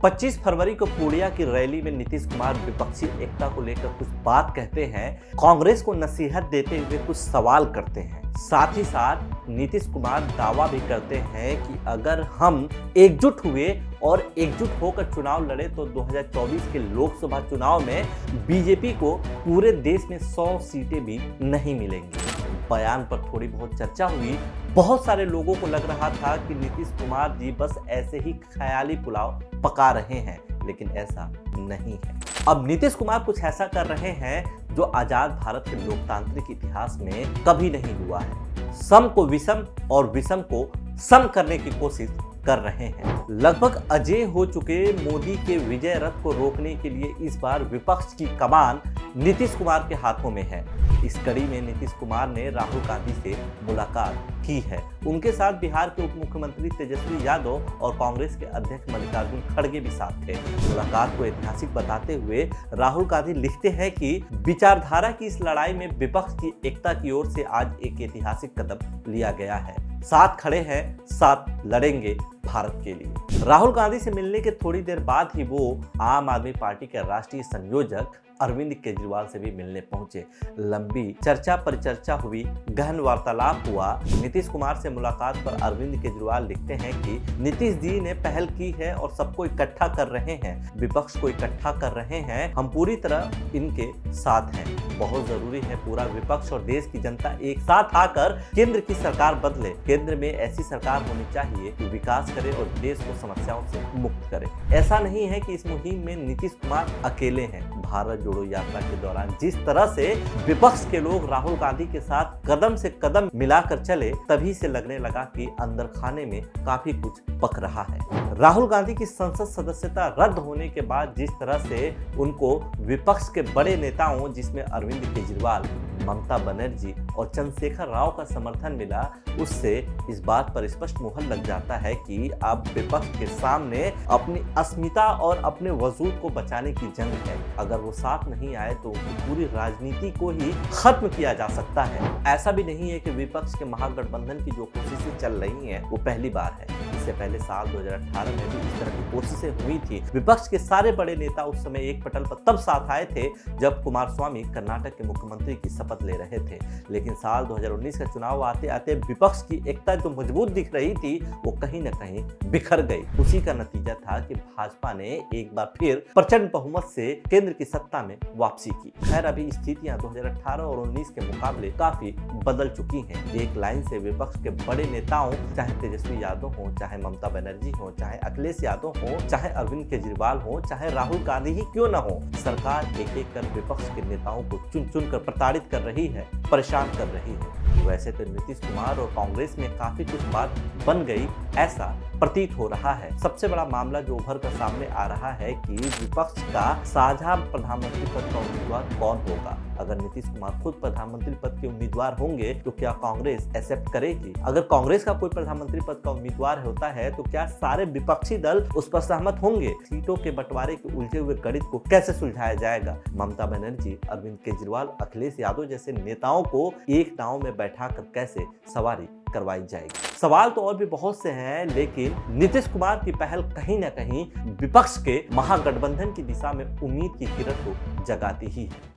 25 फरवरी को पूर्णिया की रैली में नीतीश कुमार विपक्षी एकता को लेकर कुछ बात कहते हैं, कांग्रेस को नसीहत देते हुए कुछ सवाल करते हैं। साथ ही साथ नीतीश कुमार दावा भी करते हैं कि अगर हम एकजुट हुए और एकजुट होकर चुनाव लड़े तो 2024 के लोकसभा चुनाव में बीजेपी को पूरे देश में 100 सीटें भी नहीं मिलेंगी। बयान पर थोड़ी बहुत चर्चा हुई। बहुत सारे लोगों को लग रहा था कि नीतीश कुमार जी बस ऐसे ही ख्याली पुलाव पका रहे हैं, लेकिन ऐसा नहीं है। अब नीतीश कुमार कुछ ऐसा कर रहे हैं जो आजाद भारत के लोकतांत्रिक इतिहास में कभी नहीं हुआ है। सम को विषम और विषम को सम करने की कोशिश कर रहे हैं। लगभग अजेय हो चुके मोदी के विजय रथ को रोकने के लिए इस बार विपक्ष की कमान नीतीश कुमार के हाथों में है। इस कड़ी में नीतीश कुमार ने राहुल गांधी से मुलाकात की है। उनके साथ बिहार के उप मुख्यमंत्री तेजस्वी यादव और कांग्रेस के अध्यक्ष मल्लिकार्जुन खड़गे भी साथ थे। मुलाकात को ऐतिहासिक बताते हुए राहुल गांधी लिखते हैं कि विचारधारा की इस लड़ाई में विपक्ष की एकता की ओर से आज एक ऐतिहासिक कदम लिया गया है। साथ खड़े हैं, साथ लड़ेंगे भारत के लिए। राहुल गांधी से मिलने के थोड़ी देर बाद ही वो आम आदमी पार्टी के राष्ट्रीय संयोजक अरविंद केजरीवाल से भी मिलने पहुंचे। लंबी चर्चा परिचर्चा हुई, गहन वार्तालाप हुआ। नीतीश कुमार से मुलाकात पर अरविंद केजरीवाल लिखते हैं कि नीतीश जी ने पहल की है और सबको इकट्ठा कर रहे हैं, विपक्ष को इकट्ठा कर रहे हैं। हम पूरी तरह इनके साथ हैं। बहुत जरूरी है पूरा विपक्ष और देश की जनता एक साथ आकर केंद्र की सरकार बदले। केंद्र में ऐसी सरकार होनी चाहिए कि विकास करे और देश को समस्याओं से मुक्त करे। ऐसा नहीं है कि इस मुहिम में नीतीश कुमार अकेले हैं। भारत जोड़ो यात्रा के दौरान जिस तरह से विपक्ष के लोग राहुल गांधी के साथ कदम से कदम मिलाकर चले, तभी से लगने लगा कि अंदर खाने में काफी कुछ पक रहा है। राहुल गांधी की संसद सदस्यता रद्द होने के बाद जिस तरह से उनको विपक्ष के बड़े नेताओं, जिसमें अरविंद केजरीवाल, ममता बनर्जी और चंद्रशेखर राव का समर्थन मिला, उससे इस बात पर स्पष्ट मुहर लग जाता है कि अब विपक्ष के सामने अपनी अस्मिता और अपने वजूद को बचाने की जंग है। अगर वो साथ नहीं आए तो पूरी राजनीति को ही खत्म किया जा सकता है। ऐसा भी नहीं है कि विपक्ष के महागठबंधन की जो कोशिशें चल रही हैं वो पहली बार है। इससे पहले साल 2018 में भी इस तरह की कोशिशें हुई थी। विपक्ष के सारे बड़े नेता उस समय एक पटल पर तब साथ आए थे जब कुमारस्वामी कर्नाटक के मुख्यमंत्री की शपथ ले रहे थे। लेकिन साल 2019 का चुनाव आते आते विपक्ष की एकता जो मजबूत दिख रही थी वो कहीं न कहीं बिखर गई। उसी का नतीजा था कि भाजपा ने एक बार फिर प्रचंड बहुमत से केंद्र की सत्ता में वापसी की। खैर, अभी स्थितियां 2018 और 19 के मुकाबले काफी बदल चुकी हैं। एक लाइन से विपक्ष के बड़े नेताओं, चाहे तेजस्वी यादव हो, चाहे ममता बनर्जी हो, चाहे अखिलेश यादव हो, चाहे अरविंद केजरीवाल हो, चाहे राहुल गांधी ही क्यों न हो, सरकार एक एक कर विपक्ष के नेताओं को चुन चुन कर प्रताड़ित कर रही है, परेशान कर रही है। वैसे तो नीतीश कुमार और कांग्रेस में काफी कुछ बात बन गई, ऐसा प्रतीत हो रहा है। सबसे बड़ा मामला जो उभर कर सामने आ रहा है कि विपक्ष का साझा प्रधानमंत्री पद का उम्मीदवार कौन होगा। अगर नीतीश कुमार खुद प्रधानमंत्री पद के उम्मीदवार होंगे तो क्या कांग्रेस एक्सेप्ट करेगी? अगर कांग्रेस का कोई प्रधानमंत्री पद का उम्मीदवार होता है तो क्या सारे विपक्षी दल उस पर सहमत होंगे? सीटों के बंटवारे के उलझे हुए गणित को कैसे सुलझाया जाएगा? ममता बनर्जी, अरविंद केजरीवाल, अखिलेश यादव जैसे नेताओं को एक नाव में बैठाकर कैसे सवारी करवाई जाएगी? सवाल तो और भी बहुत से हैं, लेकिन नीतीश कुमार की पहल कहीं न कहीं विपक्ष के महागठबंधन की दिशा में उम्मीद की किरण को जगाती ही है।